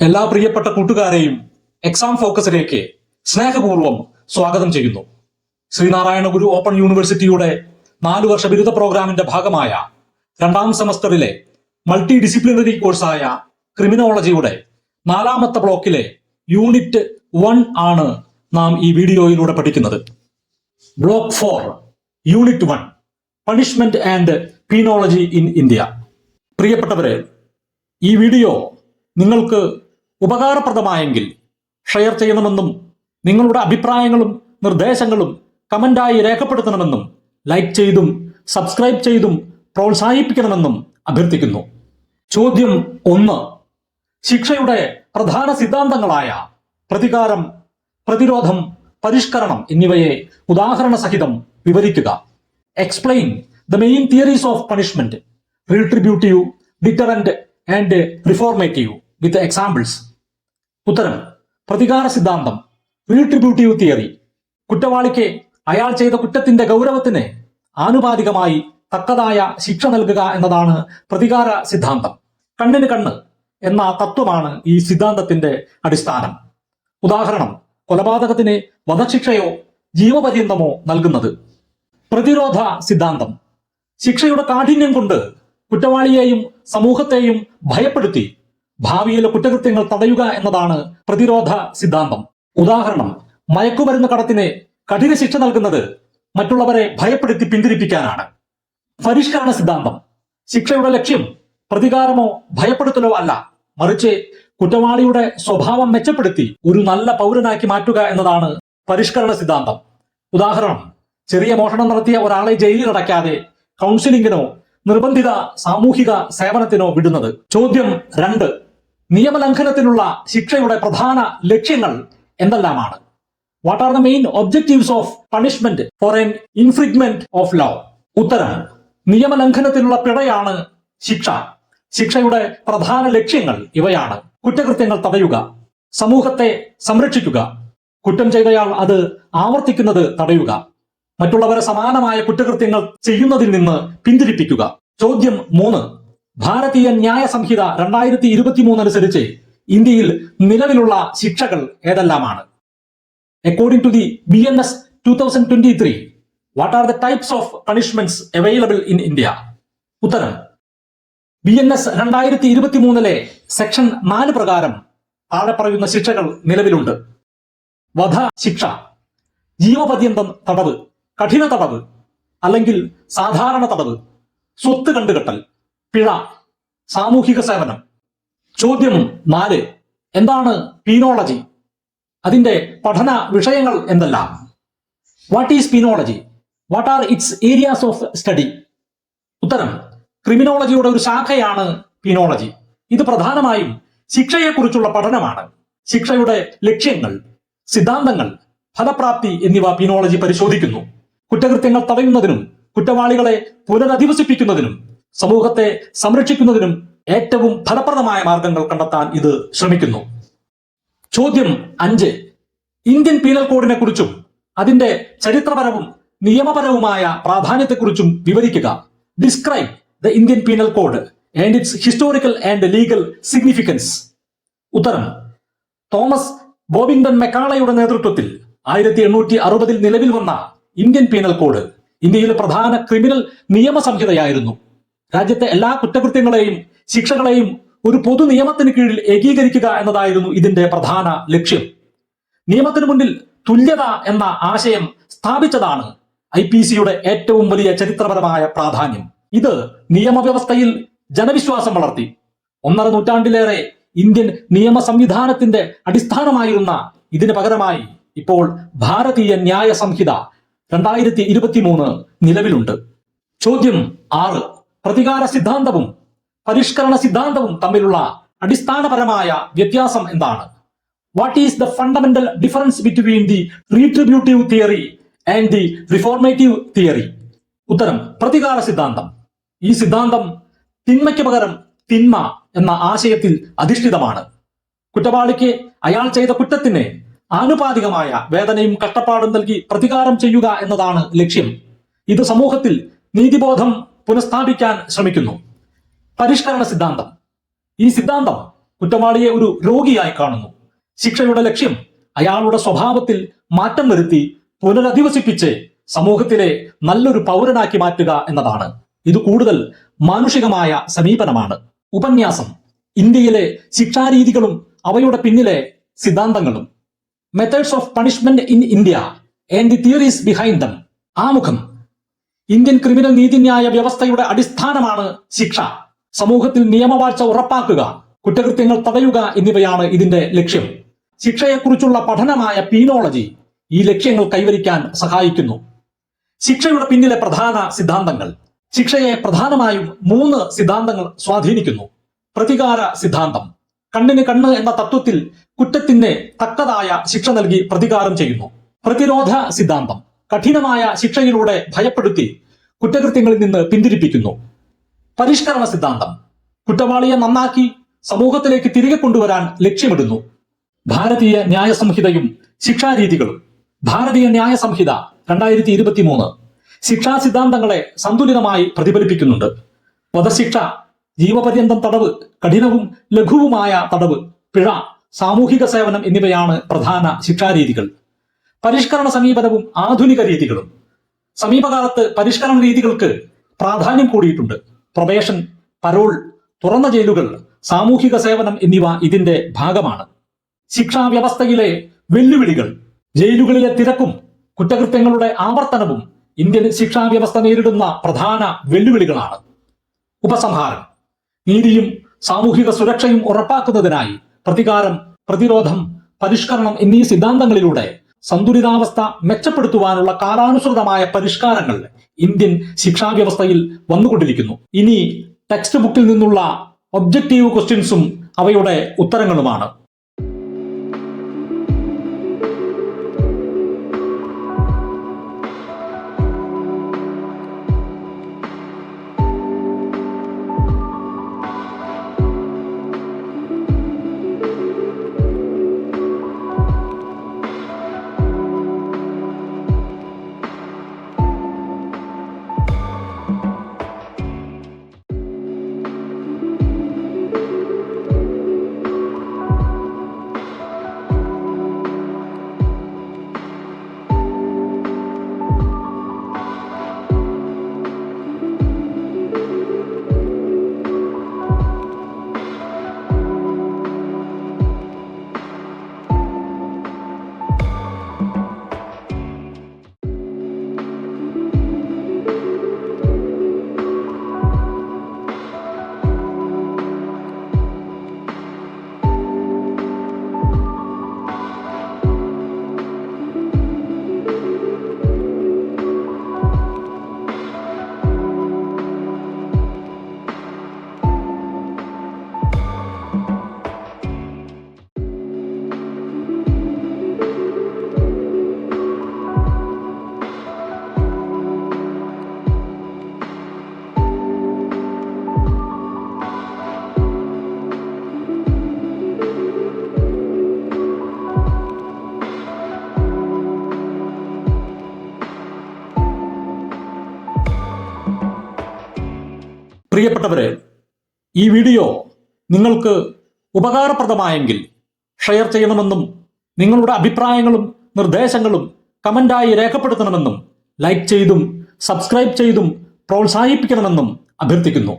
എല്ലാ പ്രിയപ്പെട്ട കൂട്ടുകാരെയും എക്സാം ഫോക്കസിലേക്ക് സ്നേഹപൂർവ്വം സ്വാഗതം ചെയ്യുന്നു. ശ്രീനാരായണ ഗുരു ഓപ്പൺ യൂണിവേഴ്സിറ്റിയുടെ 4 വർഷ ബിരുദ പ്രോഗ്രാമിന്റെ ഭാഗമായ 2ാം സെമസ്റ്ററിലെ മൾട്ടി ഡിസിപ്ലിനറി കോഴ്സായ ക്രിമിനോളജിയുടെ 4ാമത്തെ ബ്ലോക്കിലെ യൂണിറ്റ് 1 ആണ് നാം ഈ വീഡിയോയിലൂടെ പഠിക്കുന്നത്. Block 4 unit 1 punishment and penology in India. പ്രിയപ്പെട്ടവരെ, ഈ വീഡിയോ നിങ്ങൾക്ക് ഉപകാരപ്രദമായെങ്കിൽ ഷെയർ ചെയ്യണമെന്നും നിങ്ങളുടെ അഭിപ്രായങ്ങളും നിർദ്ദേശങ്ങളും കമന്റായി രേഖപ്പെടുത്തണമെന്നും ലൈക്ക് ചെയ്തും സബ്സ്ക്രൈബ് ചെയ്തും പ്രോത്സാഹിപ്പിക്കണമെന്നും അഭ്യർത്ഥിക്കുന്നു. ചോദ്യം 1. ശിക്ഷയുടെ പ്രധാന സിദ്ധാന്തങ്ങളായ പ്രതികാരം, പ്രതിരോധം, പരിഷ്കരണം എന്നിവയെ ഉദാഹരണ സഹിതം വിവരിക്കുക. Explain the main theories of punishment, retributive, deterrent and reformative with examples. ഉത്തരം: പ്രതികാര സിദ്ധാന്തം, റീട്രിബ്യൂട്ടീവ് തിയറി. കുറ്റവാളിക്ക് അയാൾ ചെയ്ത കുറ്റത്തിന്റെ ഗൗരവത്തിന് ആനുപാതികമായി തക്കതായ ശിക്ഷ നൽകുക എന്നതാണ് പ്രതികാര സിദ്ധാന്തം. കണ്ണിന് കണ്ണ് എന്ന തത്വമാണ് ഈ സിദ്ധാന്തത്തിന്റെ അടിസ്ഥാനം. ഉദാഹരണം: കൊലപാതകത്തിന് വധശിക്ഷയോ ജീവപര്യന്തമോ നൽകുന്നത്. പ്രതിരോധ സിദ്ധാന്തം: ശിക്ഷയുടെ കാഠിന്യം കൊണ്ട് കുറ്റവാളിയെയും സമൂഹത്തെയും ഭയപ്പെടുത്തി ഭാവിയിലെ കുറ്റകൃത്യങ്ങൾ തടയുക എന്നതാണ് പ്രതിരോധ സിദ്ധാന്തം. ഉദാഹരണം: മയക്കുമരുന്ന് കടത്തിന് കഠിന ശിക്ഷ നൽകുന്നത് മറ്റുള്ളവരെ ഭയപ്പെടുത്തി പിന്തിരിപ്പിക്കാനാണ്. പരിഷ്കരണ സിദ്ധാന്തം: ശിക്ഷയുടെ ലക്ഷ്യം പ്രതികാരമോ ഭയപ്പെടുത്തലോ അല്ല, മറിച്ച് കുറ്റവാളിയുടെ സ്വഭാവം മെച്ചപ്പെടുത്തി ഒരു നല്ല പൗരനാക്കി മാറ്റുക എന്നതാണ് പരിഷ്കരണ സിദ്ധാന്തം. ഉദാഹരണം: ചെറിയ മോഷണം നടത്തിയ ഒരാളെ ജയിലിൽ അടയ്ക്കാതെ കൗൺസിലിംഗിനോ നിർബന്ധിത സാമൂഹിക സേവനത്തിനോ വിടുന്നത്. ചോദ്യം 2. നിയമലംഘനത്തിനുള്ള ശിക്ഷയുടെ പ്രധാന ലക്ഷ്യങ്ങൾ എന്തെല്ലാമാണ്? What are the main objectives of punishment for an infringement of law? ഉത്തരം: നിയമലംഘനത്തിനുള്ള പിഴയാണ് ശിക്ഷ. ശിക്ഷയുടെ പ്രധാന ലക്ഷ്യങ്ങൾ ഇവയാണ്: കുറ്റകൃത്യങ്ങൾ തടയുക, സമൂഹത്തെ സംരക്ഷിക്കുക, കുറ്റം ചെയ്തയാൾ അത് ആവർത്തിക്കുന്നത് തടയുക, മറ്റുള്ളവരെ സമാനമായ കുറ്റകൃത്യങ്ങൾ ചെയ്യുന്നതിൽ നിന്ന് പിന്തിരിപ്പിക്കുക. ചോദ്യം 3. ഭാരതീയ ന്യായ സംഹിത 2023 അനുസരിച്ച് ഇന്ത്യയിൽ നിലവിലുള്ള ശിക്ഷകൾ ഏതെല്ലാമാണ്? According to the BNS 2023, what are the types of punishments available in India? ഉത്തരം: BNS 2023 സെക്ഷൻ 4 പ്രകാരം താഴെ പറയുന്ന ശിക്ഷകൾ നിലവിലുണ്ട്. വധ ശിക്ഷ, ജീവപര്യന്തം തടവ്, കഠിന തടവ് അല്ലെങ്കിൽ സാധാരണ തടവ്, സ്വത്ത് കണ്ടുകെട്ടൽ, പിഴ, സാമൂഹിക സേവനം. ചോദ്യം 4. എന്താണ് പീനോളജി? അതിന്റെ പഠന വിഷയങ്ങൾ എന്തെല്ലാം? What is penology? What are its areas of study? ഉത്തരം: ക്രിമിനോളജിയുടെ ഒരു ശാഖയാണ് പീനോളജി. ഇത് പ്രധാനമായും ശിക്ഷയെക്കുറിച്ചുള്ള പഠനമാണ്. ശിക്ഷയുടെ ലക്ഷ്യങ്ങൾ, സിദ്ധാന്തങ്ങൾ, ഫലപ്രാപ്തി എന്നിവ പീനോളജി പരിശോധിക്കുന്നു. കുറ്റകൃത്യങ്ങൾ തടയുന്നതിനും കുറ്റവാളികളെ പുനരധിവസിപ്പിക്കുന്നതിനും സമൂഹത്തെ സംരക്ഷിക്കുന്നതിനും ഏറ്റവും ഫലപ്രദമായ മാർഗങ്ങൾ കണ്ടെത്താൻ ഇത് ശ്രമിക്കുന്നു. ചോദ്യം 5. ഇന്ത്യൻ പീനൽ കോഡിനെ കുറിച്ചും അതിന്റെ ചരിത്രപരവും നിയമപരവുമായ പ്രാധാന്യത്തെക്കുറിച്ചും വിവരിക്കുക. Describe the Indian penal code and it's historical and legal significance. ഉത്തരം: തോമസ് ബോബിംഗ്ടൺ മെക്കാളയുടെ നേതൃത്വത്തിൽ 1860 നിലവിൽ വന്ന ഇന്ത്യൻ പീനൽ കോഡ് ഇന്ത്യയിലെ പ്രധാന ക്രിമിനൽ നിയമ സംഹിതയായിരുന്നു. രാജ്യത്തെ എല്ലാ കുറ്റകൃത്യങ്ങളെയും ശിക്ഷകളെയും ഒരു പൊതു നിയമത്തിന് കീഴിൽ ഏകീകരിക്കുക എന്നതായിരുന്നു ഇതിന്റെ പ്രധാന ലക്ഷ്യം. നിയമത്തിനു മുന്നിൽ തുല്യത എന്ന ആശയം സ്ഥാപിച്ചതാണ് IPCയുടെ ഏറ്റവും വലിയ ചരിത്രപരമായ പ്രാധാന്യം. ഇത് നിയമവ്യവസ്ഥയിൽ ജനവിശ്വാസം വളർത്തി. 1.5 നൂറ്റാണ്ടിലേറെ ഇന്ത്യൻ നിയമ സംവിധാനത്തിന്റെ അടിസ്ഥാനമായിരുന്ന ഇതിന് പകരമായി ഇപ്പോൾ ഭാരതീയ ന്യായ സംഹിത 2023 നിലവിലുണ്ട്. ചോദ്യം 6. പ്രതികാര സിദ്ധാന്തവും പരിഷ്കരണ സിദ്ധാന്തവും തമ്മിലുള്ള അടിസ്ഥാനപരമായ വ്യത്യാസം എന്താണ്? What is the fundamental difference between the retributive theory and the reformative theory? ഉത്തരം: പ്രതികാര സിദ്ധാന്തം. ഈ സിദ്ധാന്തം തിന്മയ്ക്ക് പകരം തിന്മ എന്ന ആശയത്തിൽ അധിഷ്ഠിതമാണ്. കുറ്റവാളിക്ക് അയാൾ ചെയ്ത കുറ്റത്തിന് ആനുപാതികമായ വേദനയും കഷ്ടപ്പാടും നൽകി പ്രതികാരം ചെയ്യുക എന്നതാണ് ലക്ഷ്യം. ഇത് സമൂഹത്തിൽ നീതിബോധം പുനഃസ്ഥാപിക്കാൻ ശ്രമിക്കുന്നു. പരിഷ്കരണ സിദ്ധാന്തം: ഈ സിദ്ധാന്തം കുറ്റവാളിയെ ഒരു രോഗിയായി കാണുന്നു. ശിക്ഷയുടെ ലക്ഷ്യം അയാളുടെ സ്വഭാവത്തിൽ മാറ്റം വരുത്തി പുനരധിവസിപ്പിച്ച് സമൂഹത്തിലെ നല്ലൊരു പൗരനാക്കി മാറ്റുക എന്നതാണ്. ഇത് കൂടുതൽ മാനുഷികമായ സമീപനമാണ്. ഉപന്യാസം: ഇന്ത്യയിലെ ശിക്ഷാരീതികളും അവയുടെ പിന്നിലെ സിദ്ധാന്തങ്ങളും. Methods of punishment in India and the theories behind dum. ആമുഖം: ഇന്ത്യൻ ക്രിമിനൽ നീതിന്യായ വ്യവസ്ഥയുടെ അടിസ്ഥാനമാണ് ശിക്ഷ. സമൂഹത്തിൽ നിയമവാഴ്ച ഉറപ്പാക്കുക, കുറ്റകൃത്യങ്ങൾ തടയുക എന്നിവയാണ് ഇതിന്റെ ലക്ഷ്യം. ശിക്ഷയെക്കുറിച്ചുള്ള പഠനമായ പീനോളജി ഈ ലക്ഷ്യങ്ങൾ കൈവരിക്കാൻ സഹായിക്കുന്നു. ശിക്ഷയുടെ പിന്നിലെ പ്രധാന സിദ്ധാന്തങ്ങൾ. ശിക്ഷയെ പ്രധാനമായും 3 സിദ്ധാന്തങ്ങൾ സ്വാധീനിക്കുന്നു. പ്രതികാര സിദ്ധാന്തം: കണ്ണിന് കണ്ണ് എന്ന തത്വത്തിൽ കുറ്റത്തിന് തക്കതായ ശിക്ഷ നൽകി പ്രതികാരം ചെയ്യുന്നു. പ്രതിരോധ സിദ്ധാന്തം: കഠിനമായ ശിക്ഷയിലൂടെ ഭയപ്പെടുത്തി കുറ്റകൃത്യങ്ങളിൽ നിന്ന് പിന്തിരിപ്പിക്കുന്നു. പരിഷ്കരണ സിദ്ധാന്തം: കുറ്റവാളിയെ നന്നാക്കി സമൂഹത്തിലേക്ക് തിരികെ കൊണ്ടുവരാൻ ലക്ഷ്യമിടുന്നു. ഭാരതീയ ന്യായ സംഹിതയും ശിക്ഷാരീതികളും. ഭാരതീയ ന്യായ സംഹിത 2023 ശിക്ഷാ സിദ്ധാന്തങ്ങളെ സന്തുലിതമായി പ്രതിഫലിപ്പിക്കുന്നുണ്ട്. വധശിക്ഷ, ജീവപര്യന്തം തടവ്, കഠിനവും ലഘുവുമായ തടവ്, പിഴ, സാമൂഹിക സേവനം എന്നിവയാണ് പ്രധാന ശിക്ഷാരീതികൾ. പരിഷ്കരണ സമീപനവും ആധുനിക രീതികളും. സമീപകാലത്ത് പരിഷ്കരണ രീതികൾക്ക് പ്രാധാന്യം കൂടിയിട്ടുണ്ട്. പ്രൊബേഷൻ, പരോൾ, തുറന്ന ജയിലുകൾ, സാമൂഹിക സേവനം എന്നിവ ഇതിന്റെ ഭാഗമാണ്. ശിക്ഷാ വ്യവസ്ഥയിലെ വെല്ലുവിളികൾ. ജയിലുകളിലെ തിരക്കും കുറ്റകൃത്യങ്ങളുടെ ആവർത്തനവും ഇന്ത്യൻ ശിക്ഷാ വ്യവസ്ഥ നേരിടുന്ന പ്രധാന വെല്ലുവിളികളാണ്. ഉപസംഹാരം: നീതിയും സാമൂഹിക സുരക്ഷയും ഉറപ്പാക്കുന്നതിനായി പ്രതികാരം, പ്രതിരോധം, പരിഷ്കരണം എന്നീ സിദ്ധാന്തങ്ങളിലൂടെ സന്തുലിതാവസ്ഥ മെച്ചപ്പെടുത്തുവാനുള്ള കാലാനുസൃതമായ പരിഷ്കാരങ്ങൾ ഇന്ത്യൻ ശിക്ഷാ വ്യവസ്ഥയിൽ വന്നുകൊണ്ടിരിക്കുന്നു. ഇനി ടെക്സ്റ്റ് ബുക്കിൽ നിന്നുള്ള ഒബ്ജക്റ്റീവ് ക്വസ്റ്റ്യൻസും അവയുടെ ഉത്തരങ്ങളുമാണ്. പ്രിയപ്പെട്ടവരെ, ഈ വീഡിയോ നിങ്ങൾക്ക് ഉപകാരപ്രദമായെങ്കിൽ ഷെയർ ചെയ്യണമെന്നും നിങ്ങളുടെ അഭിപ്രായങ്ങളും നിർദ്ദേശങ്ങളും കമന്റായി രേഖപ്പെടുത്തണമെന്നും ലൈക്ക് ചെയ്തും സബ്സ്ക്രൈബ് ചെയ്തും പ്രോത്സാഹിപ്പിക്കണമെന്നും അഭ്യർത്ഥിക്കുന്നു.